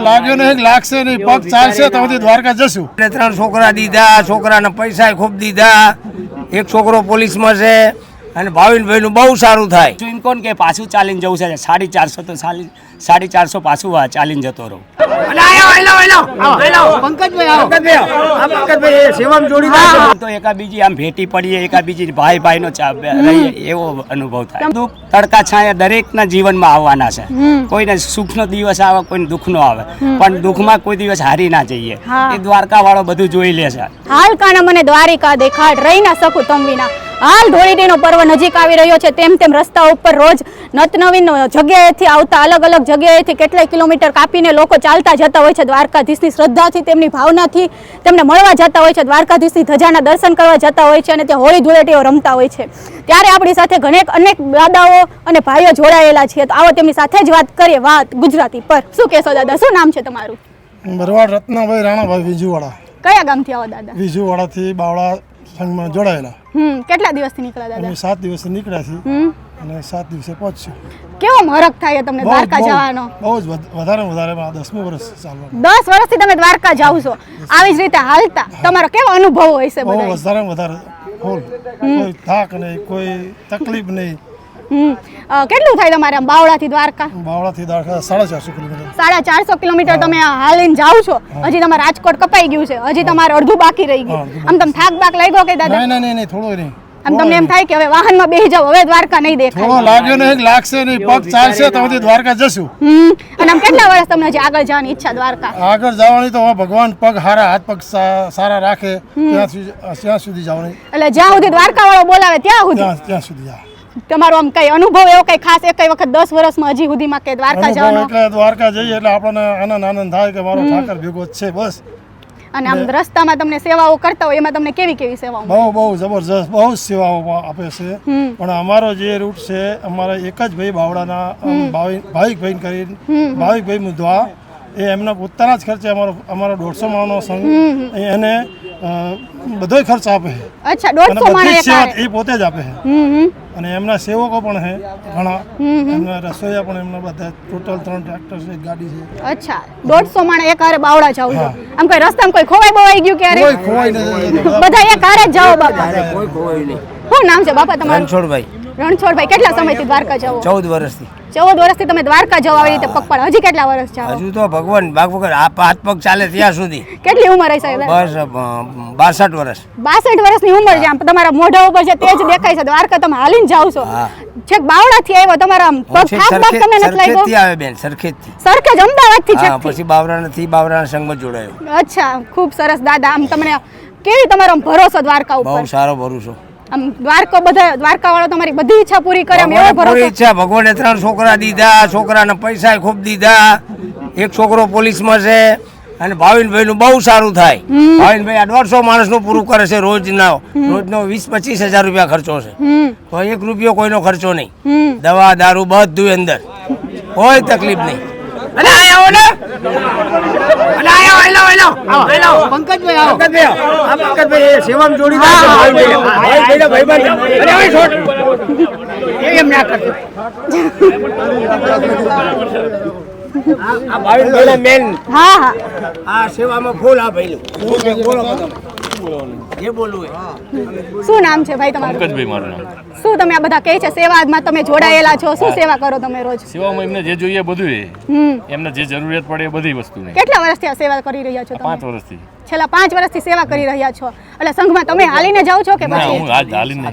લાગ્યો નહીં, લાગશે નહીં, પગ ચાલશે તો દ્વારકા જશું. 3 છોકરા દીધા, છોકરાના પૈસા ખૂબ દીધા, એક છોકરો પોલીસમાં છે અને ભાવિનભાઈ નું બહુ સારું થાય. એમ કોણ કે પાછું ચાલીને જવું છે 450 તો 450 પાછું ચાલીને જતો રહું. તો એકાબીજી આમ ભેટી પડીએ, એકાબીજી ભાઈ ભાઈનો રહીએ એવો અનુભવ થાય. દુઃખ તડકા છાયા દરેકના જીવનમાં આવવાના છે. કોઈને સુખનો દિવસ આવે, કોઈને દુઃખનો આવે, પણ દુઃખમાં કોઈ દિવસ હારી ના જઈએ. એ દ્વારકા વાળો બધું જોઈ લે છે. હાલ કાના મને દ્વારિકા દેખાડ, રહી ના શકું તમ વિના. હાલ ધોળીનો પર્વ નજીક આવી રહ્યો છે, તેમ તેમ રસ્તા ઉપર રોજ નતનવીન જગ્યાએથી આવતા, અલગ અલગ જગ્યાએથી કેટલાય કિલોમીટર કાપીને લોકો ચાલતા જતા હોય છે. દ્વારકાધીશની શ્રદ્ધાથી, તેમની ભાવનાથી તેમને મળવા જતા હોય છે, દ્વારકાધીશની ધજાના દર્શન કરવા જતા હોય છે અને ત્યાં હોળી ધૂળેટીઓ રમતા હોય છે. ત્યારે આપણી સાથે અનેક દાદાઓ અને ભાઈઓ જોડાયેલા છે. તો આવો તેમની સાથે જ વાત કરીએ, વાત ગુજરાતી પર. શું કહેશો દાદા, શું નામ છે તમારું? ભરવાડ રત્નાભાઈ રાણાભાઈ વિજુવાડા. કયા ગામથી આવો દાદા? વિજુવાડાથી બાવળા સંઘમાં જોડાયેલા. કેટલા દિવસથી નીકળ્યા દાદા? 7 દિવસથી નીકળ્યા છીએ અને 7 દિવસે પહોંચ્યો. કેવો હરખ થાય તમને દ્વારકા જવાનો? બહુ જ વધારે 10મું વર્ષ ચાલવાનું. 10 વર્ષથી તમે દ્વારકા જાવ છો, આવી જ રીતે હાલતા તમારો કેવો અનુભવ હોય છે? બહુ વધારે ફૂલ, કોઈ થાક નહીં, કોઈ તકલીફ નહીં. કેટલું થાય તમારે બાવળાથી દ્વારકા? બાવળાથી દ્વારકા 450 કિલોમીટર. 450 કિલોમીટર તમે હાલીને જાવ છો. હજી તમારે રાજકોટ કપાઈ ગયું છે, હજી તમારે અડધું બાકી રહી ગયું. આમ તમે થાક બાક લાગ્યો કે દાદા? નહીં, થોડો નહીં. આમ તમને એમ થાય કે હવે વાહનમાં બેસી જાવ, હવે દ્વારકા નહીં દેખાય? થોડો લાગ્યો નહીં, લાગશે નહીં, પગ ચાલશે તો દ્વારકા જશું. અને આમ કેટલા વર્ષ તમને હજી આગળ જવાની ઈચ્છા દ્વારકા? આગળ જવાની તો ભગવાન પગ હારા, હાથ પગ સારા રાખે ત્યાં સુધી જવાની. એટલે જ્યાં સુધી દ્વારકા વાળો બોલાવે ત્યાં સુધી જાવ. તમારો આમ કઈ અનુભવ એવો કઈ ખાસ એક વખત 10 વર્ષમાં હજી સુધીમાં કે દ્વારકા જવાનો? એટલે દ્વારકા જઈએ એટલે આપણને આનંદ થાય કે મારો ઠાકર ભેગો જ છે, બસ. અને આમ રસ્તામાં તમને સેવાઓ કરતા હોય, એમાં તમને કેવી સેવાઓ? બહુ જબરજસ્ત, બહુ સેવાઓ આપે છે. પણ અમારો જે રૂટ છે, અમારા એક જ ભાઈ બાવળાના ભાવિકભાઈ કરીને ભાવિકભાઈ મુદ્દા, એ એમના પોતાના જ ખર્ચે અમારો 150 માણસનો સંઘ એને બધોય ખર્ચ આપે છે. અચ્છા, 150 માણસ એ પોતે જ આપે છે. અને એમના સેવકો પણ છે ઘણા, એમના રસોઈયા પણ, એમના બધા ટોટલ 3 ટ્રેક્ટર છે, ગાડી છે. અચ્છા, 150 માણસ એક હારે બાવળા જાવ છો. આમ કોઈ રસ્તામાં કોઈ ખોવાઈ ગયું ક્યારે? કોઈ ખોવાઈ નથી, બધા એક હારે જ જાવ બાપા? કોઈ ખોવાય નહીં. શું નામ છે બાપા તમારું? રણછોડભાઈ. રણછોડભાઈ, કેટલા સમયથી દ્વારકા જાવ? 14 વર્ષથી. 14 વર્ષથી તમે દ્વારકા જાવ આવી રીતે પગપાળા? હજી કેટલા વર્ષ જાવ? હજુ તો ભગવાન વગર હાથ પગ ચાલે ત્યાં સુધી. કેટલી ઉંમર હશે? બસ 62 વર્ષ. 62 વર્ષની ઉંમર છે. આમ તમારા મોઢા ઉપર જે તેજ દેખાય છે, દ્વારકા તમે હાલીને જાવ છો. છેક બાવળાથી આવ્યો, તમારા પગ થાક બાક તમને નથી લાગ્યો? સરખેજથી આવે બેન, સરખેજથી. સરખેજ અમદાવાદથી છે? પછી બાવળાના સંઘમાં જોડાયો. અચ્છા, ખૂબ સરસ દાદા. આમ તમને કેવી તમારો ભરોસો દ્વારકા ઉપર? બહુ સારો ભરોસો. આમ દ્વારકા વાળો તમારી બધી ઈચ્છા પૂરી કરે એમ એવો ભરોસો? પૂરી ઈચ્છા. ભગવાને 3 છોકરા દીધા, છોકરાના પૈસા ખૂબ દીધા, એક છોકરો પોલીસમાં છે અને ભાવિનભાઈ નું બહુ સારું થાય. ભાવિનભાઈ 150 માણસ નું પૂરું કરે છે રોજનો 20-25 હજાર રૂપિયા ખર્ચો છે. તો 1 રૂપિયો કોઈનો ખર્ચો નહીં. દવા દારૂ બધું અંદર, કોઈ તકલીફ નહીં. અને આવો ને, અને આવો પંકજભાઈ, આવો પંકજભાઈ સેવામાં જોડી એમ ના કરતો. આ ભાવિનભાઈ મેન. હા, આ સેવામાં ફૂલ આ ભાઈનું. જે બોલવું શું નામ છે ભાઈ તમારું? પંકજભાઈ મારું નામ. શું તમે આ બધા કહે છે સેવામાં તમે જોડાયેલા છો, શું સેવા કરો તમે રોજ? સેવામાં એમને જે જોઈએ બધું એમને જે જરૂરિયાત પડે એ બધી વસ્તુ. કેટલા વર્ષથી આ સેવા કરી રહ્યા છો? 5 વર્ષથી. છેલ્લા 5 વર્ષથી સેવા કરી રહ્યા છો. એટલે સંઘમાં તમે હાલીને જાઓ છો કે પછી? હું હાલીને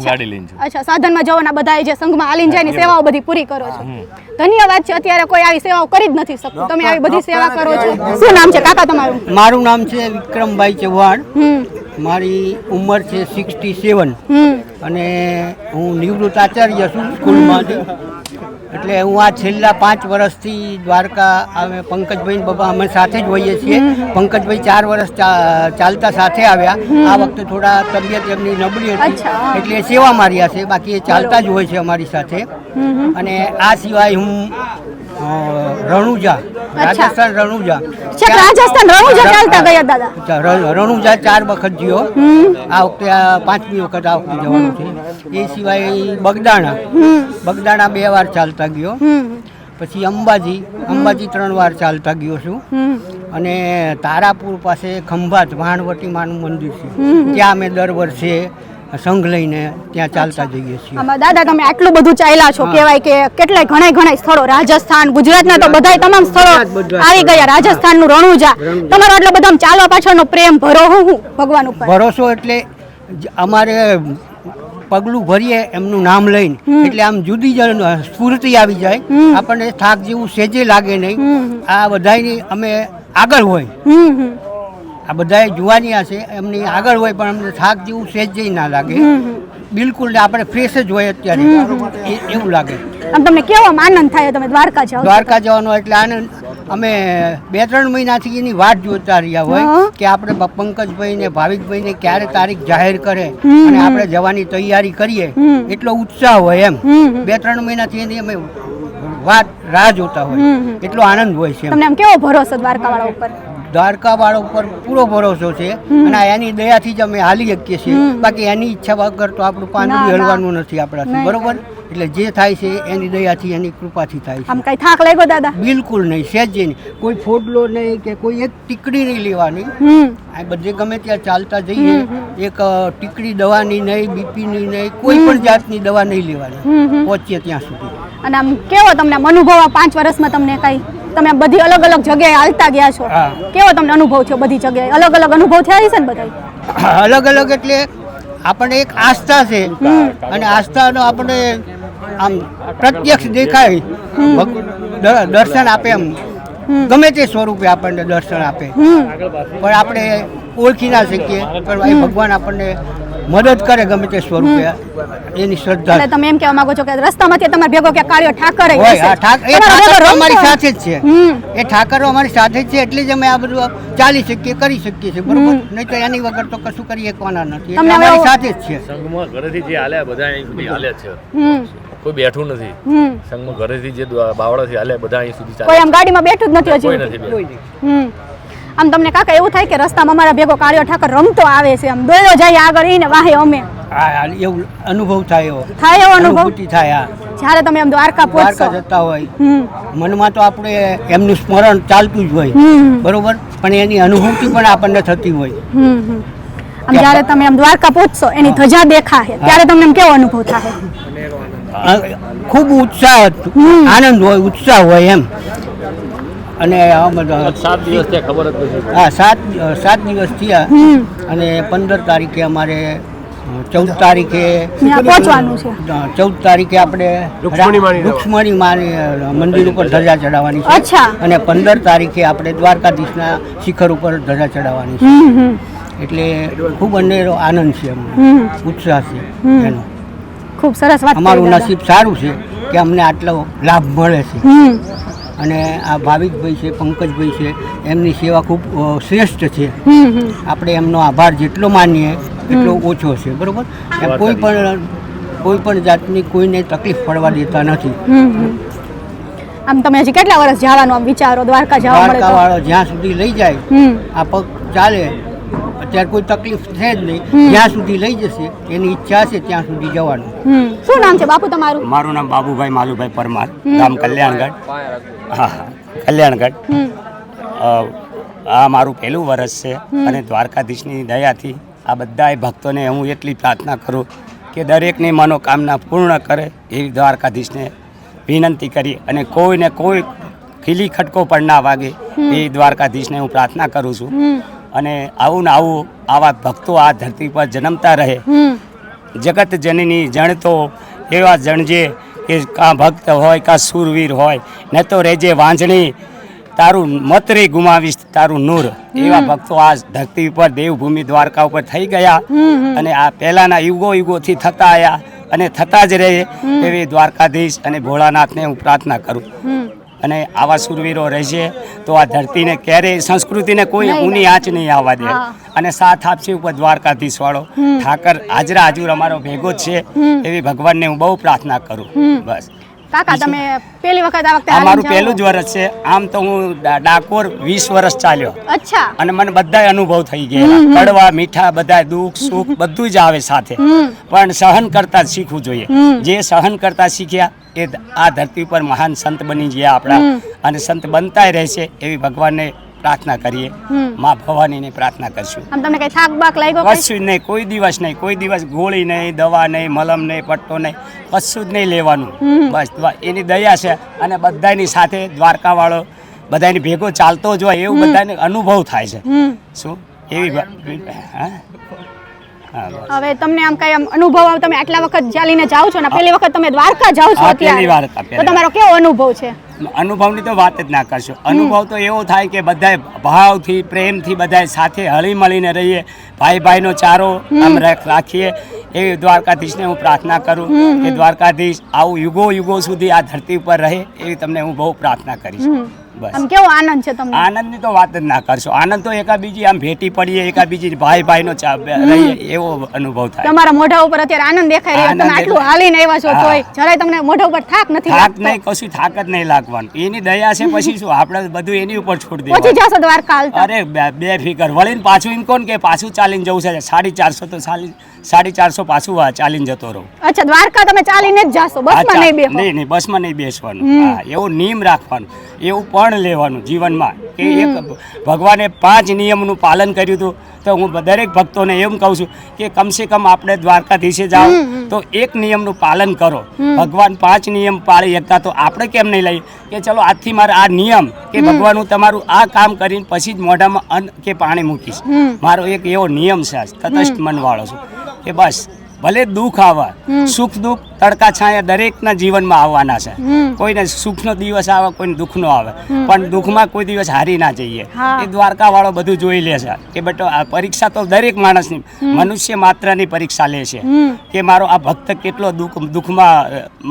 ગાડી લઈને છું. અચ્છા, સાધનમાં જવાના બધા જે સંઘમાં હાલીને જાય ની સેવાઓ બધી પૂરી કરો છો. ધન્યવાદ છે. અત્યારે કોઈ આવી સેવાઓ કરી જ નથી શકતું, તમે આવી બધી સેવા કરો છો. શું નામ છે કાકા તમારું? મારું નામ છે વિક્રમભાઈ ચૌહાણ. મારી ઉંમર છે 67 અને હું નિવૃત્ત આચાર્ય છું સ્કૂલમાંથી. એટલે હું આ છેલ્લા 5 વર્ષથી દ્વારકા અમે પંકજભાઈ બાબા અમે સાથે જ હોઈએ છીએ. પંકજભાઈ 4 વર્ષ ચાલતા સાથે આવ્યા. આ વખતે થોડા તબિયત એમની નબળી હતી એટલે સેવા માર્યા છે, બાકી એ ચાલતા જ હોય છે અમારી સાથે. અને આ સિવાય હું રણુજા, રાજસ્થાન રણુજા ચાલતા ગયા દાદા? રણુજા 4 વખત ગયો. આ વખતે 5મી વખત આ વખતે જવાનું છે. એ સિવાય બગદાણા 2 વાર ચાલતા ગયો. પછી અંબાજી 3 વાર ચાલતા ગયો છું. અને તારાપુર પાસે ખંભાત વાણવટી માનું મંદિર છે, ત્યાં અમે દર વર્ષે સંઘ લઈને ત્યાં ચાલતા જઈએ છીએ. આમાં દાદા તમે આટલું બધું ચાલ્યા છો, કહેવાય કે કેટલાય ઘણા સ્થળો, રાજસ્થાન, ગુજરાતના તો બધાય તમામ સ્થળો આવી ગયા. રાજસ્થાનનું રણુજા, તમારો આટલો બધો આમ ચાલવા પાછળનો પ્રેમ ભરોસો હું ભગવાન ઉપર? ભરોસો એટલે અમારે પગલું ભરીએ એમનું નામ લઈને એટલે આમ જુદી જ સ્ફૂર્તિ આવી જાય આપણને, થાક જેવું સેજે લાગે નહીં. આ બધાની અમે આગળ હોય, આ બધાએ જુવાનિયા છે એમની આગળ હોય પણ અમને થાક જેવું સેજે ના લાગે, બિલકુલ ને આપણે ફ્રેશ જ હોય અત્યારે એવું લાગે. આમ તમને કેવો આનંદ થાય તમે દ્વારકા જાઓ? દ્વારકા જવાનો એટલે આનંદ અમે 2-3 મહિનાથી એની વાટ જોતા રહ્યા હોય કે આપણે પંકજભાઈ ને ભાવિકભાઈ ને ક્યારે તારીખ જાહેર કરે અને આપણે જવાની તૈયારી કરીએ, એટલો ઉત્સાહ હોય એમ. 2-3 મહિનાથી એની અમે રાહ જોતા હોય, એટલો આનંદ હોય છે. તમને આમ કેવો ભરોસો દ્વારકાવાળા ઉપર? દ્વારકાવાળા ઉપર પૂરો ભરોસો છે અને એની દયાથી જ અમે હાલી શકીએ છીએ, બાકી એની ઈચ્છા વગર તો આપણું પાંદડું હલવાનું નથી આપણાથી, બરોબર? એટલે જે થાય છે એની દયાથી, એની કૃપાથી થાય છે. આમ કઈ થાક લાગ્યો દાદા? બિલકુલ નહીં, સહેજ નહીં. કોઈ ફોડલો નહીં કે કોઈ એક ટીકડી નહીં લેવાની. આ બધે ગમે ત્યાં ચાલતા જઈએ, એક ટીકડી દવાની નહીં, બીપીની નહીં, કોઈ પણ જાતની દવા નહીં લેવાની પહોંચીએ ત્યાં સુધી. અને આમ કેવો તમને અનુભવ આ 5 વર્ષમાં? તમને કઈ તમે બધી અલગ અલગ જગ્યાએ હાલતા ગયા છો, કેવો તમને અનુભવ થયો? બધી જગ્યાએ અલગ અલગ અનુભવ થયા છે ને બધા? અલગ અલગ એટલે આપણને એક આસ્થા છે અને આસ્થાનો આપણે આમ પ્રત્યક્ષ દેખાય, દર્શન આપે એમ, ગમે તે સ્વરૂપે આપણને દર્શન આપે, પણ આપણે ઓળખી ના શકીએ, પણ ભગવાન આપણને મદદ કરે ગમે તે સ્વરૂપે, એની શ્રદ્ધા. એટલે તમે એમ કહેવા માંગો છો કે રસ્તામાંથી તમારે ભેગો કે કાળિયો ઠાકર અમારી સાથે જ છે, એ ઠાકરો અમારી સાથે જ છે, એટલે જ અમે આ બધું ચાલી શકીએ, કરી શકીએ છીએ, બરોબર? નહીં તો એની વગર તો કશું કરી શકવાના નથી, અમારી સાથે જ છે. સંઘમાં ઘરેથી જે હાલ્યા બધા અહીં સુધી હાલ્યા છે, કોઈ બેઠું નથી. સંઘમાં ઘરેથી જે બાવળાથી હાલ્યા બધા અહીં સુધી ચાલે, કોઈ આમ ગાડીમાં બેઠું જ નથી કોઈ હજી. નથી બેઠું. આમ તમને કાકા એવું થાય કે રસ્તામાં અમારા ભેગો કાળિયો ઠાકર રમતો આવે છે, આમ દોડ્યો જાય આગળ ઈને વાહે અમે? હા, એવું અનુભવ થાય, એવો અનુભવ અનુભૂતિ થાય. જ્યારે તમે આમ દ્વારકા દ્વારકા પહોંચો જતા હોય, મનમાં તો આપણે એમનું સ્મરણ ચાલતું જ હોય, બરોબર? પણ એની અનુભૂતિ પણ આપણને થતી હોય. આમ જ્યારે તમે આમ દ્વારકા પહોંચશો, એની ધજા દેખાય ત્યારે તમને આમ કેવો અનુભવ થાય? ખૂબ ઉત્સાહ, આનંદ હોય, ઉત્સાહ હોય એમ. અને 7 દિવસ ત્યાં ખબર જ નથી. હા, 7 દિવસ થયા અને 15 તારીખે અમારે 14 તારીખે પહોંચવાનું છે. 14 તારીખે આપણે રૂક્ષ્મણી માની મંદિર ઉપર ધજા ચડાવવાની છે. અચ્છા. અને 15 તારીખે આપણે દ્વારકાધીશના શિખર ઉપર ધજા ચડાવવાની છે. એટલે ખૂબ અનેરો આનંદ છે, અમને ઉત્સાહ છે એનો. ખૂબ સરસ વાત. અમારું નસીબ સારું છે કે અમને આટલો લાભ મળે છે. અને આ ભાવિકભાઈ છે, પંકજભાઈ છે, એમની સેવા ખૂબ શ્રેષ્ઠ છે. આપણે એમનો આભાર જેટલો માનીએ એટલો ઓછો છે, બરોબર? કોઈ પણ જાતની કોઈને તકલીફ પડવા દેતા નથી. આમ તમે હજી કેટલા વર્ષ જવાનું આમ વિચારો દ્વારકા જવા મળે? દ્વારકા વાળો જ્યાં સુધી લઈ જાય, આ પગ ચાલે, અત્યારે કોઈ તકલીફ છે જ નહીં, જ્યાં સુધી લઈ જશે એની ઈચ્છા છે ત્યાં સુધી જવાનું. શું નામ છે બાપુ તમારું? મારું નામ બાબુભાઈ માલુભાઈ પરમાર, ગામ કલ્યાણગઢ. હા, કલ્યાણગઢ. આ મારું પહેલું વર્ષ છે અને દ્વારકાધીશની દયાથી આ બધા ભક્તોને હું એટલી પ્રાર્થના કરું કે દરેકની મનોકામના પૂર્ણ કરે એવી દ્વારકાધીશને વિનંતી કરી અને કોઈને કોઈ ખીલી ખટકો પણ ના વાગે એ દ્વારકાધીશને હું પ્રાર્થના કરું છું. અને આવું ને આવું આવા ભક્તો આ ધરતી પર જન્મતા રહે. જગત જનની જણતો એવા જણજે કે કાં ભક્ત હોય કાં સુરવીર હોય, ને તો રેજે વાંજણી તારું મતરે ગુમાવીશ તારું નૂર. એવા ભક્તો આ ધરતી ઉપર દેવભૂમિ દ્વારકા ઉપર થઈ ગયા અને આ પહેલાંના યુગોથી થતા આવ્યા અને થતા જ રહે એવી દ્વારકાધીશ અને ભોળાનાથને હું પ્રાર્થના કરું. અને આવા સુરવીરો રહેશે તો આ ધરતીને ક્યારેય સંસ્કૃતિને કોઈ ઊની આંચ નહીં આવવા દે. અને સાથ આપશે ઉપર દ્વારકાધીશ વાળો ઠાકર હાજરા હાજર અમારો ભેગો જ છે એવી ભગવાનને હું બહુ પ્રાર્થના કરું. બસ. કાકા તમે પહેલી વખત આ વખતે આ મારું હાલીને પહેલું જ વર્ષ છે. આમ તો હું ડાકોર 20 વર્ષ ચાલ્યો જાઓ? અચ્છા. અને મને બધાય અનુભવ થઈ ગયા, કડવા મીઠા બધા દુઃખ સુખ બધું જ આવે સાથે, પણ સહન કરતા જ શીખવું જોઈએ. જે સહન કરતા શીખ્યા એ આ ધરતી પર મહાન સંત બની ગયા આપણા, અને સંત બનતાય રહેશે એવી ભગવાનને પ્રાર્થના કરીએ. મા ભવાનીને પ્રાર્થના કરશું. આમ તમને કઈ થાક બાક લાગ્યો કઈ? કશું જ નહીં, કોઈ દિવસ નહીં, કોઈ દિવસ ગોળી નહીં, દવા નહીં, મલમ નહીં, પટ્ટો નહીં, કશું જ નહીં લેવાનું. બસ એની દયા છે. અને બધાની સાથે દ્વારકા વાળો બધાની ભેગો ચાલતો જ હોય એવું બધાને અનુભવ થાય છે. શું એવી હા હવે તમને આમ કઈ આમ અનુભવ આવે? તમે આટલા વખત ચાલીને જાઓ છો ને પહેલી વખત તમે દ્વારકા જાઓ છો હા, પહેલી વાર અત્યારે, હતા, તો તમારો કેવો અનુભવ છે? અનુભવની તો વાત જ ના કરશો. અનુભવ તો એવો થાય કે બધાય ભાવથી પ્રેમથી બધાય સાથે હળી મળીને રહીએ, ભાઈ ભાઈનો ચારો આમ રાખીએ. એવી દ્વારકાધીશને હું પ્રાર્થના કરું કે દ્વારકાધીશ આવું યુગો યુગો સુધી આ ધરતી ઉપર રહે એવી તમને હું બહુ પ્રાર્થના કરીશ. બસ આમ કેવો આનંદ છે તમને? આનંદની તો વાત જ ના કરશો. આનંદ તો એકાબીજી આમ ભેટી પડીએ, એકાબીજી ભાઈ ભાઈનો રહીએ એવો અનુભવ થાય. તમારા મોઢા ઉપર અત્યારે આનંદ દેખાઈ રહ્યો, તમે આનંદ આટલું હાલીને આવ્યા છો હા. તોય જરાય તમને મોઢા ઉપર થાક નથી થાક લાગતો? નહીં, કશું થાક જ નહીં લાગવાનું. એની દયા છે, પછી શું આપણે બધું એની ઉપર છોડી પહોંચી દેવાનું. જશો દ્વારકા હાલતા? અરે બે ફિકર વળીને પાછું એમ કોણ કે પાછું ચાલીને જવું છે. 450 તો 450 પાછું ચાલીને જતો રહું. અચ્છા, દ્વારકા તમે ચાલીને જ જાશો, બસમાં નહીં બેહો? નહીં, બસમાં નહીં બેસવાનું. હા, એવો નિયમ રાખવાનું, એવું પણ લેવાનું જીવનમાં કે એક ભગવાને 5 નિયમનું પાલન કર્યું હતું. તો હું દરેક ભક્તોને એમ કહું છું કે કમસે કમ આપણે દ્વારકાધીશે જાઓ તો એક નિયમનું પાલન કરો. ભગવાન 5 નિયમ પાળી શકતા તો આપણે કેમ નહીં લઈએ કે ચલો આજથી મારે આ નિયમ કે ભગવાન હું તમારું આ કામ કરીને પછી જ મોઢામાં અન્ન કે પાણી મૂકીશ. મારો એક એવો નિયમ છે, તટસ્થ મનવાળો છું કે બસ ભલે દુઃખ આવે, સુખ દુઃખ તડકા છાયા દરેકના જીવનમાં આવવાના છે. કોઈને સુખનો દિવસ આવે, કોઈને દુઃખનો આવે, પણ દુઃખમાં કોઈ દિવસ હારી ના જઈએ. એ દ્વારકા વાળો બધું જોઈ લે છે કે બેટો આ પરીક્ષા તો દરેક માણસની, મનુષ્ય માત્રની પરીક્ષા લે છે કે મારો આ ભક્ત કેટલો દુઃખમાં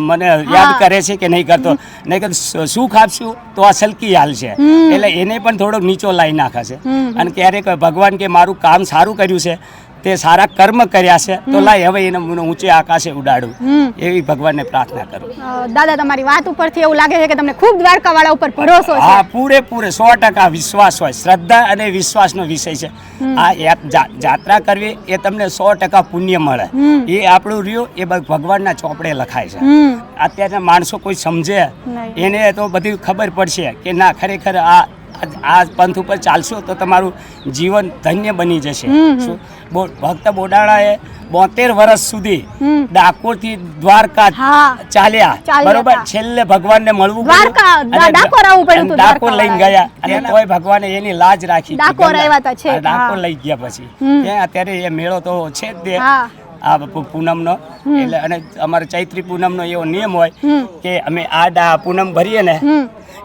મને યાદ કરે છે કે નહીં કરતો. નહીં કે સુખ આપશું તો આ સલકી હાલ છે, એટલે એને પણ થોડોક નીચો લાવી નાખે છે. અને ક્યારેક ભગવાન કે મારું કામ સારું કર્યું છે, તે સારા કર્મ કર્યા છે, તો લાય હવે એને ઊંચે આકાશે ઉડાડું એવી ભગવાનને પ્રાર્થના કરું. દાદા, તમારી વાત ઉપરથી એવું લાગે છે કે તમને ખૂબ દ્વારકા વાળા ઉપર ભરોસો છે. હા, પૂરેપૂરે 100% વિશ્વાસ હોય. શ્રદ્ધા અને વિશ્વાસનો વિષય છે. આ જાત્રા કરવી એ તમને 100% પુણ્ય મળે. એ આપણું રહ્યું એ ભગવાનના ચોપડે લખાય છે. અત્યારના માણસો કોઈ સમજે એને તો બધી ખબર પડશે કે ના ખરેખર આ પંથ ઉપર ચાલશો તો તમારું જીવન ધન્ય બની જશે. શું ભક્ત બોડાણાએ 72 વર્ષ સુધી ડાકોરથી દ્વારકા ચાલ્યા, બરોબર. છેલ્લે ભગવાનને મળવું ડાકોર લઈને ગયા, અને તોય ભગવાને એની લાજ રાખી, ડાકોર લઈ ગયા. પછી અત્યારે એ મેળો તો છે જ તે આ પૂનમનો. એટલે અને અમારે ચૈત્રી પૂનમનો એવો નિયમ હોય કે અમે આ પૂનમ ભરીએ ને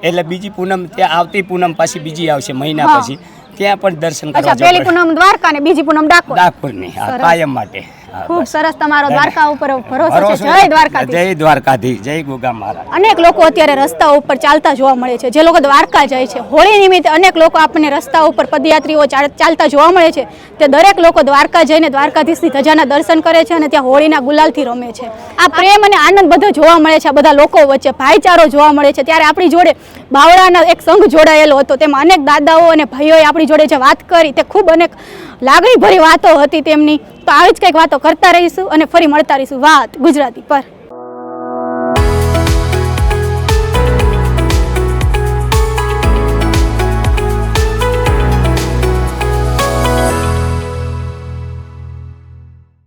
એટલે બીજી પૂનમ ત્યાં આવતી પૂનમ પાછી બીજી આવશે મહિના પછી, ત્યાં પણ દર્શન કરવા જવું. પહેલી પૂનમ દ્વારકા ને બીજી પૂનમ ડાકોરની કાયમ માટે. ખૂબ સરસ, તમારો દ્વારકા ઉપર ભરોસો છે. જય દ્વારકાધીશ. જય દ્વારકાધીશ, જય ગોગા મહારાજ. અનેક લોકો અત્યારે રસ્તા ઉપર ચાલતા જોવા મળે છે, જે લોકો દ્વારકા જાય છે. હોળી નિમિત્તે અનેક લોકો આપણને રસ્તા ઉપર પદયાત્રીઓ ચાલતા જોવા મળે છે. તે દરેક લોકો દ્વારકા જઈને દ્વારકાધીશની ધજાના દર્શન કરે છે અને ત્યાં હોળીના ગુલાલથી રમે છે. આ પ્રેમ અને આનંદ બધો જોવા મળે છે. આ બધા લોકો વચ્ચે ભાઈચારો જોવા મળે છે. ત્યારે આપણી જોડે બાવળાનો એક સંઘ જોડાયેલો હતો, તેમાં અનેક દાદાઓ અને ભાઈઓએ આપણી જોડે જે વાત કરી તે ખૂબ અનેક લાગણીભરી વાતો હતી તેમની. તો આવી જ કંઈક વાતો કરતા રહીશું અને ફરી મળતા રહીશું વાત ગુજરાતી પર.